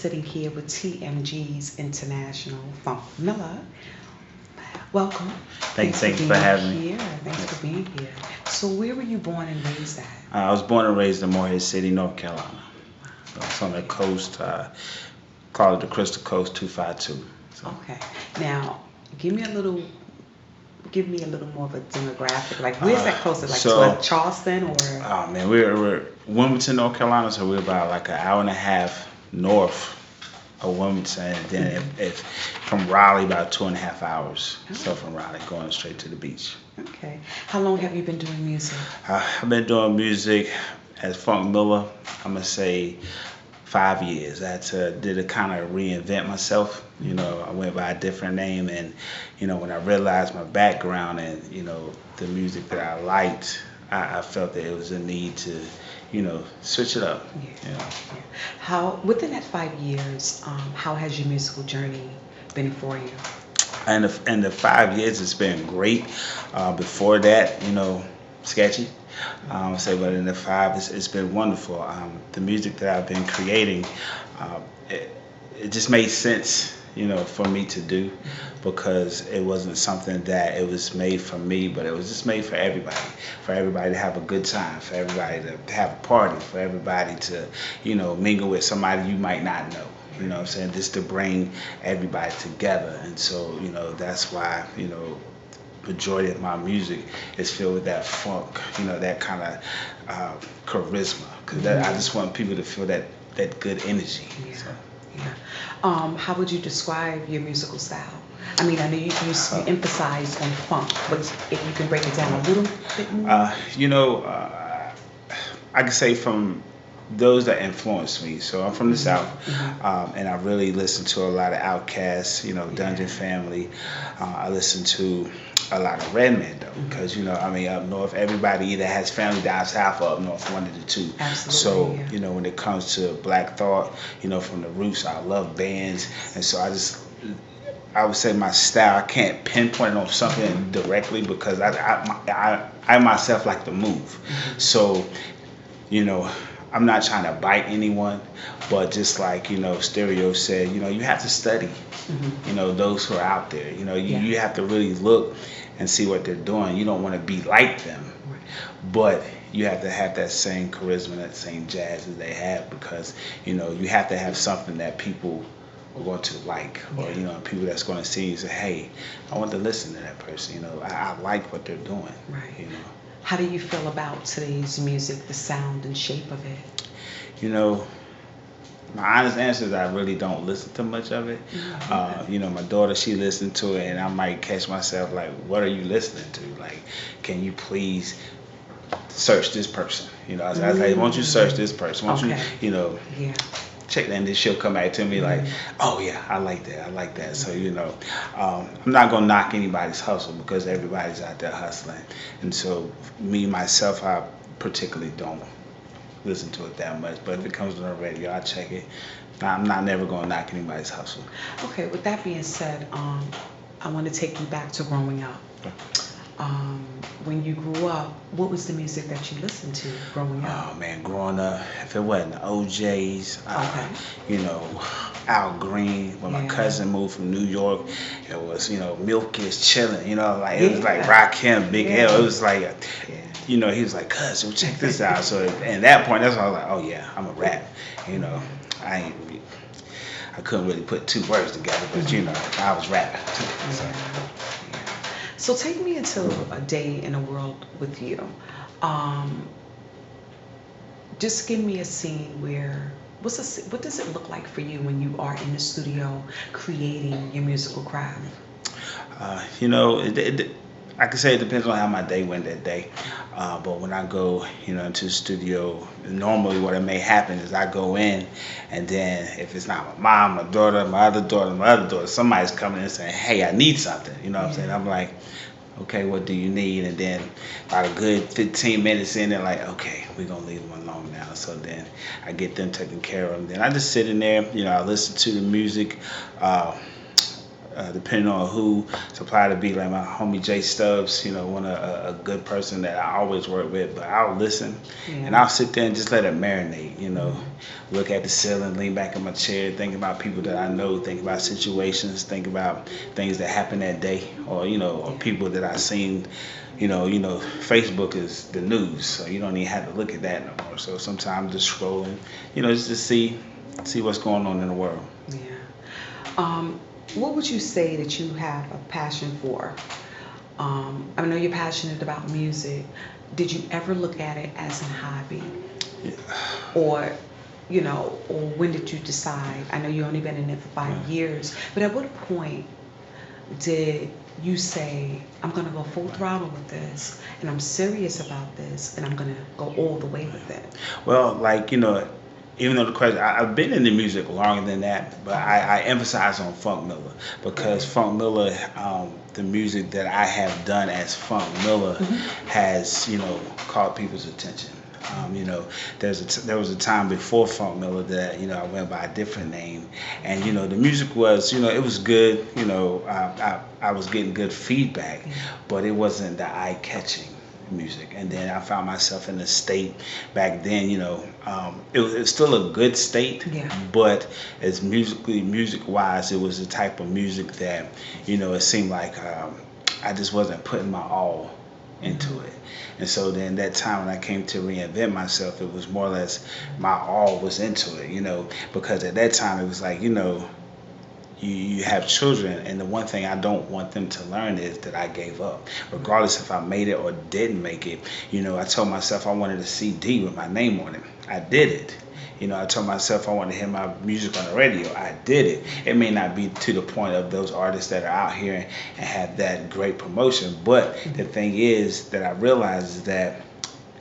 sitting here with TMG's International Phunc Milla. Welcome. Thanks for having me. Here. Thanks for being here. So where were you born and raised at? I was born and raised in Morehead City, North Carolina. It's on the coast, call it the Crystal Coast 252. So. Okay. Now, give me a little more of a demographic. Like, where's that close to? Like, to Charleston or? Oh man, we're Wilmington, North Carolina, so we're about like an hour and a half north of Wilmington, and then if from Raleigh about 2.5 hours. Oh. So from Raleigh going straight to the beach. Okay. How long have you been doing music? I've been doing music as Phunc Milla. I'm gonna say 5 years. Did a kind of reinvent myself. You know, I went by a different name, and you know, when I realized my background and you know the music that I liked, I felt that it was a need to, you know, switch it up. Yeah. You know. Yeah. How within that 5 years, how has your musical journey been for you? And the 5 years, it's been great. Before that, you know, sketchy. But in the five, it's been wonderful. The music that I've been creating, it just made sense, you know, for me to do, because it wasn't something that it was made for me, but it was just made for everybody to have a good time, for everybody to have a party, for everybody to, you know, mingle with somebody you might not know. You know what I'm saying? Just to bring everybody together. And so, you know, that's why, you know, majority of my music is filled with that funk, you know, that kind of charisma. Because I just want people to feel that good energy. Yeah. So. Yeah. How would you describe your musical style? I mean, I know you emphasize on funk, but if you can break it down a little bit more. You know, I can say from those that influenced me. So I'm from the South, and I really listen to a lot of Outkast, you know, Dungeon Family. I listen to a lot of Redman though, because you know, I mean, up north, everybody either has family down south or up north, one of the two. Absolutely. So you know, when it comes to Black Thought, you know, from the roots, I love bands, and so I would say my style, I can't pinpoint on something directly because I myself like to move. So, you know, I'm not trying to bite anyone, but just like, you know, Stereo said, you know, you have to study, you know, those who are out there. You know, you have to really look and see what they're doing. You don't want to be like them, but you have to have that same charisma, that same jazz that they have, because, you know, you have to have something that people are going to like, or, you know, people that's going to see you and say, hey, I want to listen to that person. You know, I like what they're doing. Right. You know. How do you feel about today's music, the sound and shape of it? You know, my honest answer is I really don't listen to much of it. You know, my daughter, she listened to it, and I might catch myself like, what are you listening to? Like, can you please search this person? You know, I was like, why don't you search this person? Why don't you know, check that, and then she'll come back to me like, oh yeah, I like that. So, you know, I'm not going to knock anybody's hustle because everybody's out there hustling. And so me, myself, I particularly don't listen to it that much. But if it comes on the radio, I check it. I'm not never going to knock anybody's hustle. Okay, with that being said, I want to take you back to growing up. When you grew up, what was the music that you listened to growing up? Oh man, growing up, if it wasn't the OJs, you know, Al Green. When my cousin moved from New York, it was, you know, Milk is Chillin', you know, like it was like Rakim, Big L. It was like, you know, he was like, cuz, well, check this out. So at that point, that's when I was like, oh yeah, I'm a rap. You know, I couldn't really put two words together, but you know, I was rapping. So take me into a day in a world with you. Just give me a scene where, what does it look like for you when you are in the studio creating your musical craft? You know, I can say it depends on how my day went that day. But when I go, you know, into the studio, normally what may happen is I go in, and then if it's not my mom, my daughter, my other daughter, somebody's coming in and saying, hey, I need something. You know what I'm saying? I'm like, okay, what do you need? And then about a good 15 minutes in, they're like, okay, we're going to leave them alone now. So then I get them taken care of. Then I just sit in there, you know, I listen to the music. depending on who supplied the beat, like my homie Jay Stubbs, one a good person that I always work with. But I'll listen, and Yeah. I'll sit there and just let it marinate. Look at the ceiling, lean back in my chair, think about people that I know, think about situations, think about things that happened that day, or people that I seen. Facebook is the news, so you don't even have to look at that no more. So sometimes just scrolling, just to see what's going on in the world. Yeah. What would you say that you have a passion for? I know you're passionate about music. Did you ever look at it as a hobby? Yeah. Or, or when did you decide? I know you only been in it for 5 years, but at what point did you say, I'm going to go full throttle with this, and I'm serious about this, and I'm going to go all the way with it? Well, even though the question, I've been in the music longer than that, but I emphasize on Phunc Milla because Phunc Milla, the music that I have done as Phunc Milla has, caught people's attention. There was a time before Phunc Milla that I went by a different name, and the music was it was good. I was getting good feedback, but it wasn't the eye-catching music. And then I found myself in a state back then. It was still a good state, but as music wise, it was the type of music that it seemed like I just wasn't putting my all into it. And so then that time when I came to reinvent myself, it was more or less my all was into it, because at that time it was like, you have children, and the one thing I don't want them to learn is that I gave up. Regardless if I made it or didn't make it, I told myself I wanted a CD with my name on it. I did it. I told myself I wanted to hear my music on the radio. I did it. It may not be to the point of those artists that are out here and have that great promotion, but the thing is that I realized is that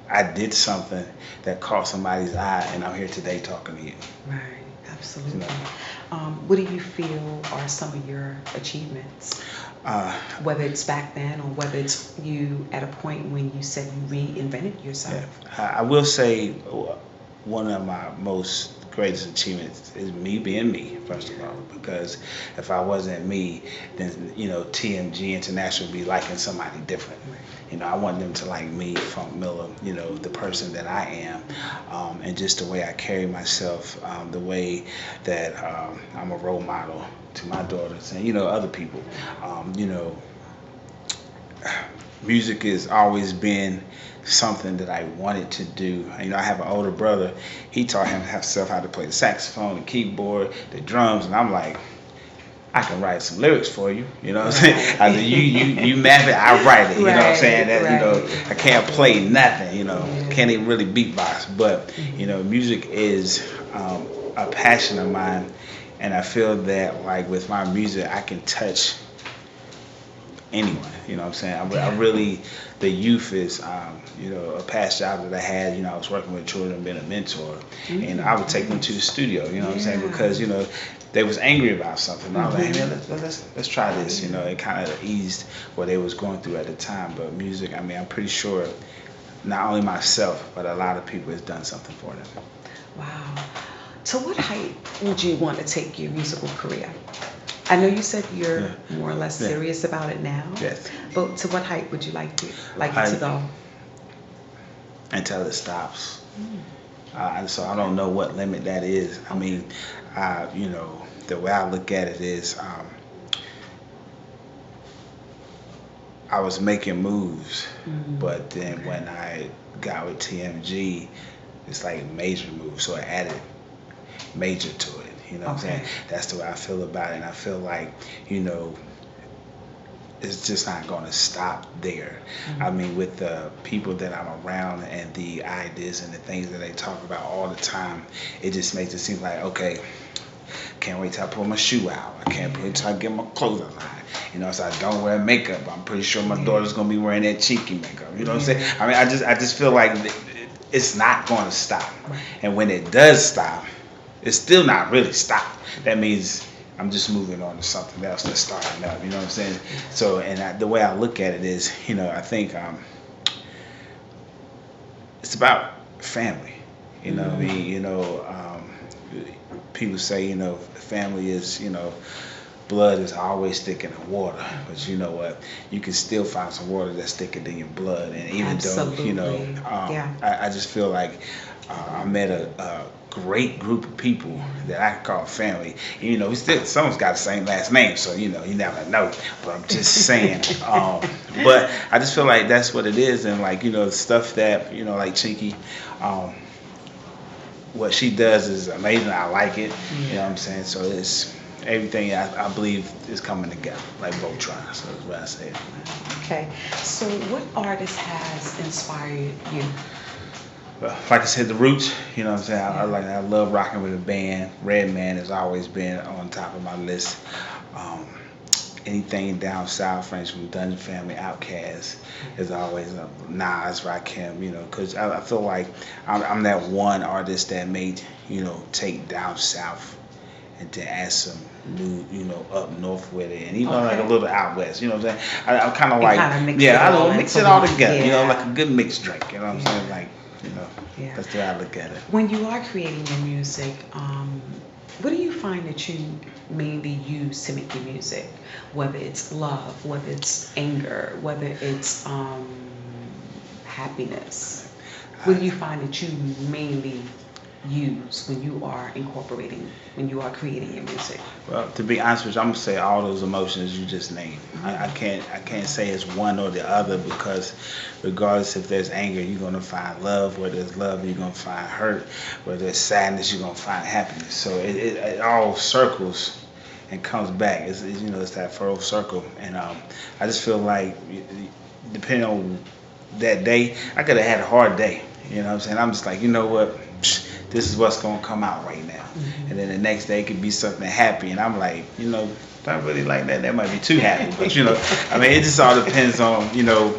I did something that caught somebody's eye, and I'm here today talking to you. Right, absolutely. What do you feel are some of your achievements? Whether it's back then or whether it's you at a point when you said you reinvented yourself. Yeah. I will say one of my most greatest achievements is me being me, first of all, because if I wasn't me, then TMG International would be liking somebody different. I want them to like me, Phunc Milla, the person that I am, and just the way I carry myself, the way that I'm a role model to my daughters and other people. Music has always been something that I wanted to do. I have an older brother. He taught himself how to play the saxophone, the keyboard, the drums, and I'm like, I can write some lyrics for you. You know what I'm saying? I said, you map it, I write it. You know what I'm saying? That I can't play nothing. Can't even really beatbox. But music is a passion of mine, and I feel that like with my music, I can touch anyone. You know what I'm saying? I really, the youth is, a past job that I had. I was working with children, being a mentor, and I would take them to the studio. You know what I'm saying? Because they was angry about something. I was like, hey, man, let's try this. It kind of eased what they was going through at the time. But music, I'm pretty sure not only myself, but a lot of people has done something for them. Wow. To what height would you want to take your musical career? I know you said you're more or less serious about it now. Yes. But to what height would you like it to go? Until it stops. And so I don't know what limit that is. The way I look at it is, I was making moves, but then when I got with TMG, it's like major moves, so I added major to it. You know what I'm saying? That's the way I feel about it, and I feel like, it's just not going to stop there. With the people that I'm around and the ideas and the things that they talk about all the time, it just makes it seem like, okay, can't wait till I pull my shoe out. I can't wait till I get my clothes on. So I don't wear makeup. I'm pretty sure my daughter's going to be wearing that cheeky makeup. You know what I'm saying? I just feel like it's not going to stop. And when it does stop, it's still not really stopped. That means I'm just moving on to something else that's starting up. You know what I'm saying? So, and the way I look at it is, I think it's about family. What I mean? People say, family is, blood is always thicker than water, but you know what? You can still find some water that's thicker than your blood, and even though you know, Absolutely. Yeah. I just feel like I met a great group of people that I can call family. You know, we still someone's got the same last name, so you know, you never know. But I'm just saying. But I just feel like that's what it is, and like you know, the stuff that you know, like Chinky. What she does is amazing. I like it. You know what I'm saying? So it's everything I believe is coming together, like Voltron. So that's what I say. Okay. So what artist has inspired you? Well, like I said, the roots. You know what I'm saying? I love rocking with a band. Redman has always been on top of my list. Anything down south, French from Dungeon Family, Outkast is always Nas, Rakim, you know, because I feel like I'm that one artist that made, you know, take down south and then add some new, you know, up north with it, and even like a little out west, you know what I'm saying? I'm kind of like, I don't mix it all together, you know, like a good mixed drink, you know what I'm saying? Like, you know, that's the way I look at it. When you are creating your music, what do you find that you mainly use to make your music? Whether it's love, whether it's anger, whether it's happiness. What do you find that you mainly use when you are creating your music? Well, to be honest with you, I'm gonna say all those emotions you just named. I can't say it's one or the other, because regardless if there's anger, you're gonna find love. Where there's love, you're gonna find hurt. Where there's sadness, you're gonna find happiness. So it all circles and comes back. It's you know, it's that full circle. And I just feel like depending on that day, I could have had a hard day. You know what I'm saying? I'm just like, you know what? This is what's gonna come out right now. And then the next day it could be something happy, and I'm like, you know, not really like that. That might be too happy, but you know, I mean, it just all depends on you know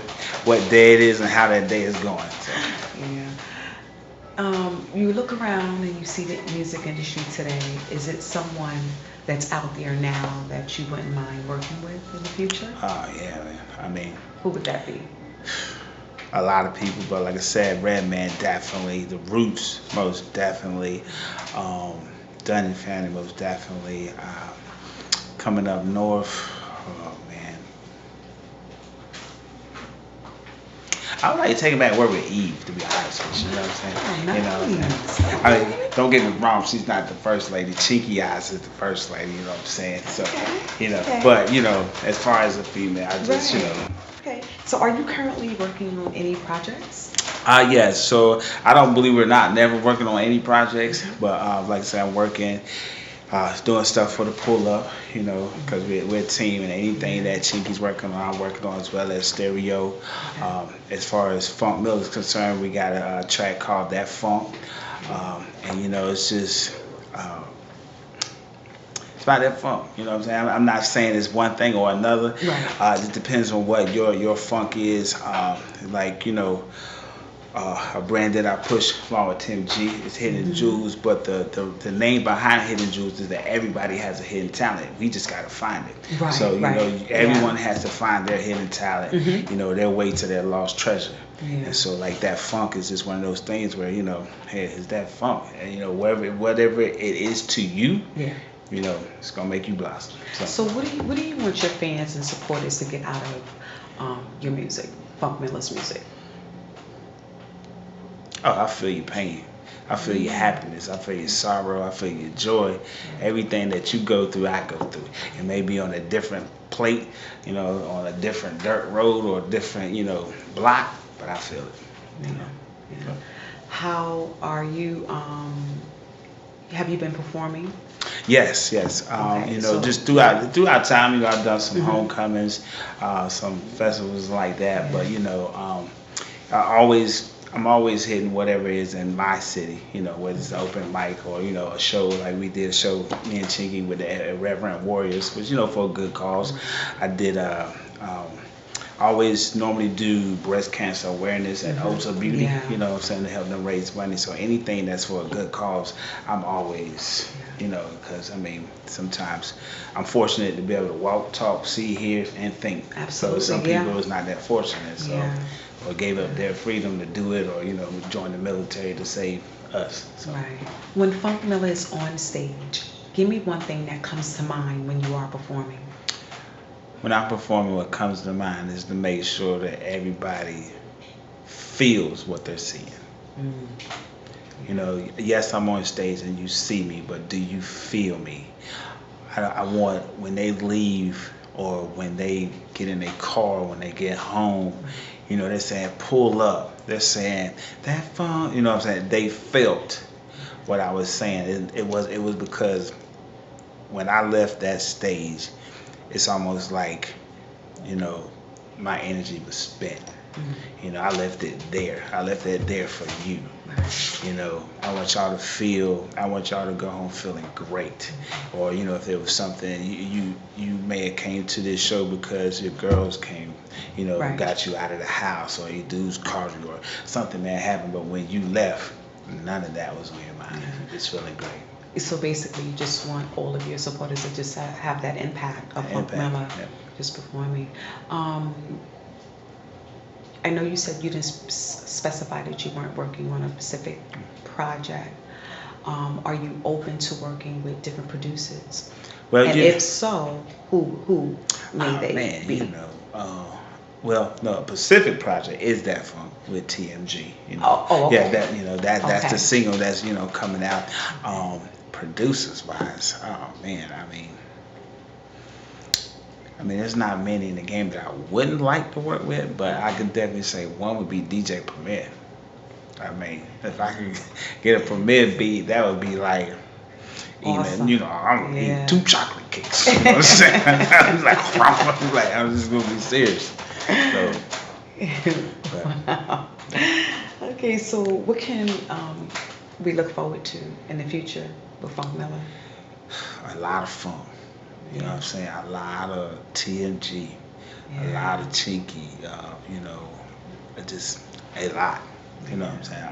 what day it is and how that day is going. So. Yeah. You look around and you see the music industry today. Is it someone that's out there now that you wouldn't mind working with in the future? Oh yeah, man. I mean, who would that be? A lot of people, but like I said, Redman definitely, the Roots most definitely, Dungeon Family most definitely, coming up north, oh man. I would like to take it back where with Eve, to be honest with you, you know what I'm saying? Oh, You know, nice. I mean, don't get me wrong, she's not the first lady. Cheeky Eyes is the first lady, you know what I'm saying? So, you know, but you know, as far as a female, I just, you know. Okay. So are you currently working on any projects? Yes. So I don't believe we're not never working on any projects, but like I said, I'm working, doing stuff for the pull up, you know, because we're a team, and anything that Chinky's working on, I'm working on, as well as Stereo. As far as Phunc Milla is concerned, we got a track called That Funk, and you know, it's just. It's about that funk, you know what I'm saying? I'm not saying it's one thing or another. Right. It just depends on what your funk is. Like, you know, a brand that I push along with TMG is Hidden Jewels, but the name behind Hidden Jewels is that everybody has a hidden talent. We just got to find it. Right, so, you know, everyone has to find their hidden talent, you know, their way to their lost treasure. And so, like, that funk is just one of those things where, you know, hey, it's that funk. And, you know, whatever it is to you, you know, it's gonna make you blossom. So what do you want your fans and supporters to get out of your music, Phunc Milla's music? Oh, I feel your pain. I feel your happiness. I feel your sorrow. I feel your joy. Everything that you go through, I go through. It may be on a different plate, you know, on a different dirt road or a different, you know, block, but I feel it. You know. Yeah. How are you? Have you been performing? Yes. Okay, you know, so, just throughout time, you know, I've done some homecomings, some festivals like that. But you know, I'm always hitting whatever is in my city. You know, whether it's an open mic or you know a show like we did a show, me and Chinky with the Irreverent Warriors, which you know for a good cause. I did always normally do breast cancer awareness at Ultra Beauty, you know what I'm saying, to help them raise money. So anything that's for a good cause, I'm always, you know, because I mean, sometimes I'm fortunate to be able to walk, talk, see, hear, and think. Absolutely. So some people is not that fortunate, so or gave up their freedom to do it, or you know, join the military to save us. So. Right. When Phunc Milla is on stage, Give me one thing that comes to mind when you are performing. When I'm performing, what comes to mind is to make sure that everybody feels what they're seeing. Mm. You know, yes, I'm on stage and you see me, but do you feel me? I want when they leave or when they get in their car, when they get home, you know, they're saying pull up. They're saying that fun. You know what I'm saying? They felt what I was saying. It was because when I left that stage, it's almost like, you know, my energy was spent. You know, I left it there. I left it there for you. You know, I want y'all to feel. I want y'all to go home feeling great. Or you know, if there was something you may have came to this show because your girls came, you know, Right. got you out of the house, or your dudes called you, or something may have happened. But when you left, none of that was on your mind. It's feeling great. So basically, you just want all of your supporters to just have that impact of Phunc Impact. Milla Yeah. just performing. I know you said you didn't specify that you weren't working on a specific project. Are you open to working with different producers? Well, And you, if so, who may they man, be? you know. Well, no, Pacific Project is that funk with TMG. You know, Okay. yeah, that you know that's Okay. the single that's coming out. Producers wise, oh man, I mean, there's not many in the game that I wouldn't like to work with, but I could definitely say one would be DJ Premier. I mean, if I could get a Premier beat, that would be like. Awesome. Even I'm gonna Yeah. eat 2 chocolate cakes. You know what I'm saying? I was like, I'm just gonna be serious. So, Wow. Okay, so what can we look forward to in the future with Phunc Milla? a lot of fun. You know what I'm saying? A lot of TMG, a lot of Chinky. You know, just a lot. You know what I'm saying?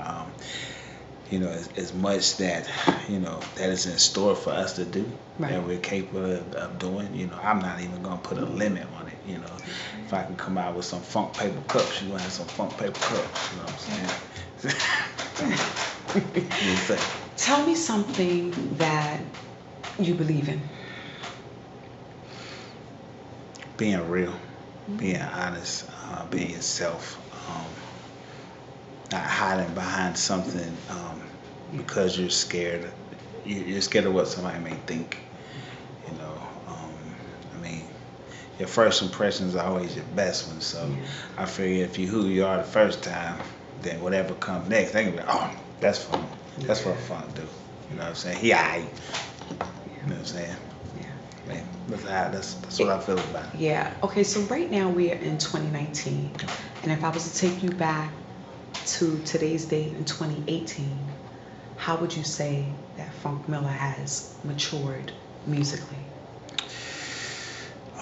You know, as much that that is in store for us to do, Right. that we're capable of doing. You know, I'm not even gonna put a limit on it. You know, if I can come out with some funk paper cups, you gonna have some funk paper cups. You know what I'm saying? You say. Tell me something that you believe in. Being real, being honest, being yourself, not hiding behind something because you're scared. You're scared of what somebody may think. You know, I mean, your first impressions are always your best one. So I figure if you who you are the first time, then whatever comes next, they can be like, oh, that's fun. That's what fun do. You know what I'm saying? He aight. You know what I'm saying? Man, that's what I feel about it. Yeah. Okay, so right now we are in 2019. And if I was to take you back to today's date in 2018, how would you say that Phunc Milla has matured musically?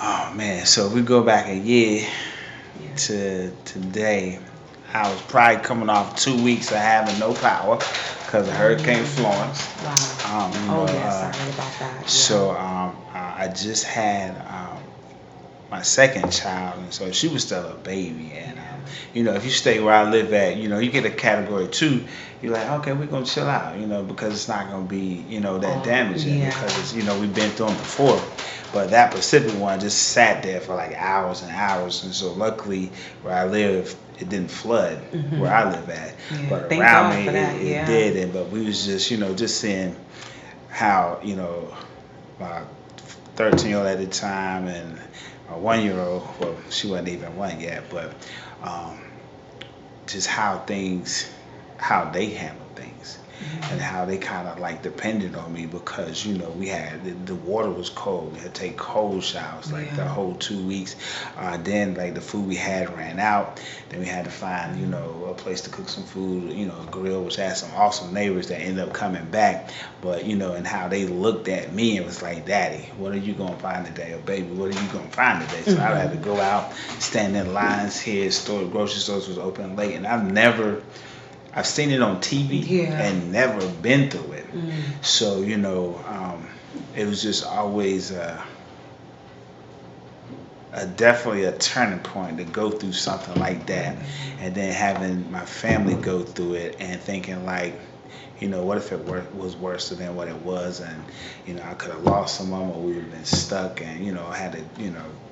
Oh man, so if we go back a year Yeah. to today, I was probably coming off 2 weeks of having no power because of Hurricane Florence. Wow. You know, Oh, yes, I heard about that. Yeah. So I just had my second child, and so she was still a baby. And you know, if you stay where I live at, you know, you get a category 2. You're like, okay, we're gonna chill out, you know, because it's not gonna be, that damaging yeah. because it's, we've been through them before. But that Pacific one just sat there for like hours and hours, and so luckily where I live, it didn't flood where I live at. Yeah, But thank around God me, for that, it yeah. did. And but we was just, just seeing how, my 13-year-old at the time and a 1-year-old, well, she wasn't even 1 yet, but just how they handle things. And how they kind of like depended on me because we had the water was cold. We had to take cold showers like the whole 2 weeks. Then like the food we had ran out. Then we had to find a place to cook some food. A grill, which had some awesome neighbors that ended up coming back. But and how they looked at me and was like, "Daddy, what are you gonna find today?" Or "Baby, what are you gonna find today?" So I had to go out, stand in lines here. Grocery stores was open late, and I've seen it on TV and never been through it. So, it was just always definitely a turning point to go through something like that. And then having my family go through it and thinking like, what if it was worse than what it was, and I could have lost someone, or we would have been stuck, and had to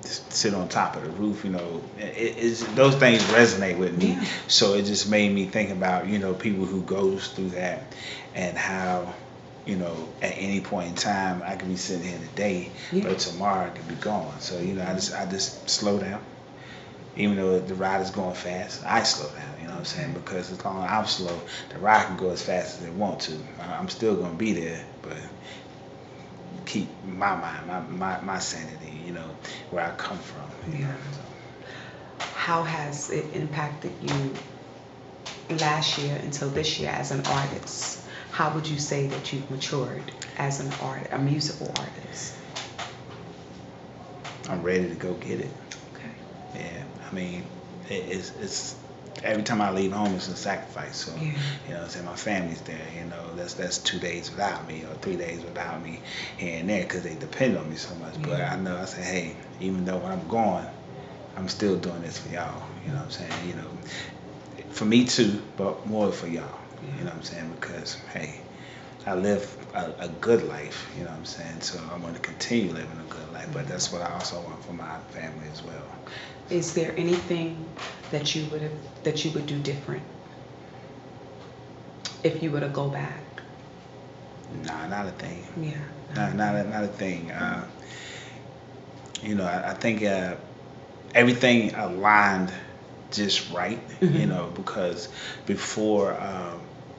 sit on top of the roof. Those things resonate with me. Yeah. So it just made me think about people who goes through that, and how at any point in time I could be sitting here today, Yeah. but tomorrow I could be gone. So I just slow down. Even though the ride is going fast, I slow down, what I'm saying? Because as long as I'm slow, the ride can go as fast as it want to. I'm still going to be there, but keep my mind, my sanity, where I come from. Yeah. How has it impacted you last year until this year as an artist? How would you say that you've matured as an artist, a musical artist? I'm ready to go get it. Okay. Yeah, I mean, it's every time I leave home, it's a sacrifice. So, Yeah. my family's there. That's 2 days without me, or 3 days without me here and there, because they depend on me so much. But Yeah. I know, I say, hey, even though when I'm gone, I'm still doing this for y'all. You know what I'm saying? For me too, but more for y'all. Yeah. You know what I'm saying? Because hey, I live a good life. You know what I'm saying? So I'm going to continue living a good life. But that's what I also want for my family as well. Is there anything that you would do different if you were to go back? Nah, not a thing. Yeah. Not a thing. I think everything aligned just right. Mhm. Because before I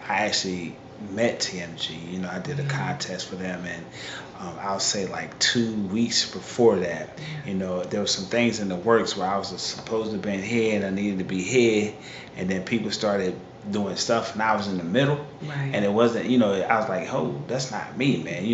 actually met TMG, I did a contest for them, and I'll say like 2 weeks before that, there were some things in the works where I was supposed to be here and I needed to be here, and then people started doing stuff and I was in the middle, Right. and it wasn't, I was like, oh, that's not me, man,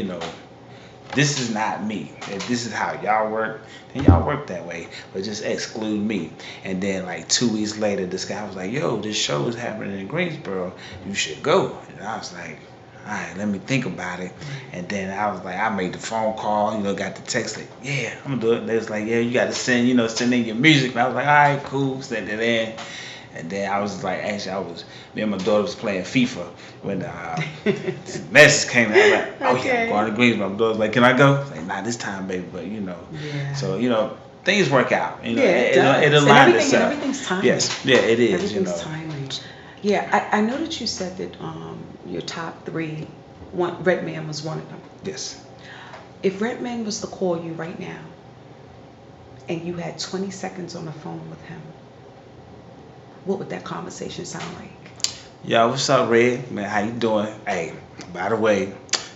this is not me. If this is how y'all work, then y'all work that way. But just exclude me. And then like 2 weeks later, this guy was like, yo, this show is happening in Greensboro. You should go. And I was like, all right, let me think about it. And then I was like, I made the phone call, got the text like, yeah, I'm gonna do it. They was like, yeah, you got to send in your music. And I was like, all right, cool, send it in. And then I was like, actually, me and my daughter was playing FIFA when the message came out. I was like, oh yeah, I'm going to Greensboro. My daughter was like, can I go? I was like, not this time, baby, but Yeah. So, things work out. Yeah, it does. It aligned And itself. everything's timely. Yes, yeah, it is. Everything's timely. Yeah, I know that you said that your top three, Redman was one of them. Yes. If Redman was to call you right now and you had 20 seconds on the phone with him, what would that conversation sound like? Yo, what's up, Red? Man, how you doing? Hey, by the way,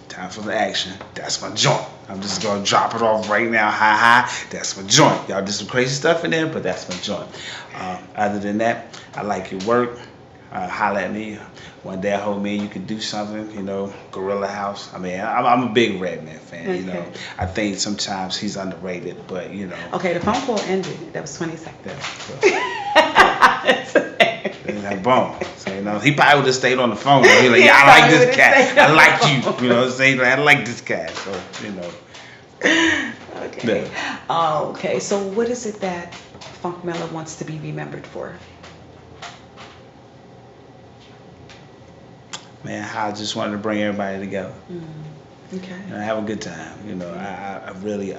time for the action. That's my joint. I'm just gonna drop it off right now. Hi. That's my joint. Y'all did some crazy stuff in there, but that's my joint. Other than that, I like your work. Holla at me. One day I hope me and you could do something, Gorilla House. I mean, I'm a big Redman fan, Okay. I think sometimes he's underrated, but Okay, the phone call ended. That was 20 seconds. And like, boom. So, he probably would have stayed on the phone. He's like, yeah, I like this cat. I like you. What I'm saying? Like, I like this cat. So, Okay. Yeah. Okay, so what is it that Phunc Milla wants to be remembered for? Man, I just wanted to bring everybody together. Okay. And have a good time. I really,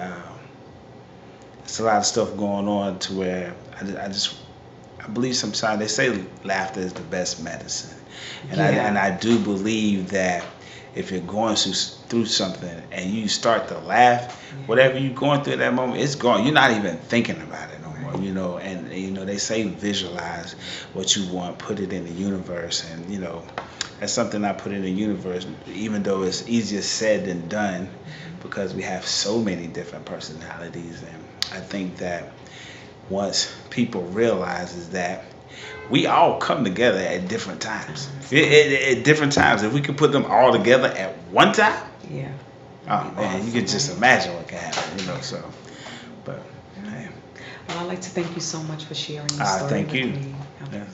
it's a lot of stuff going on to where I believe sometimes they say laughter is the best medicine. And I do believe that if you're going through something and you start to laugh, whatever you're going through at that moment, it's gone. You're not even thinking about it no more, and they say visualize what you want, put it in the universe, and that's something I put in the universe, even though it's easier said than done, because we have so many different personalities. And I think that once people realize is that we all come together at different times. At different times. If we could put them all together at one time, yeah. oh man, you can just imagine what can happen, so. But, hey. Well, I'd like to thank you so much for sharing your story Thank with you. me. Yeah.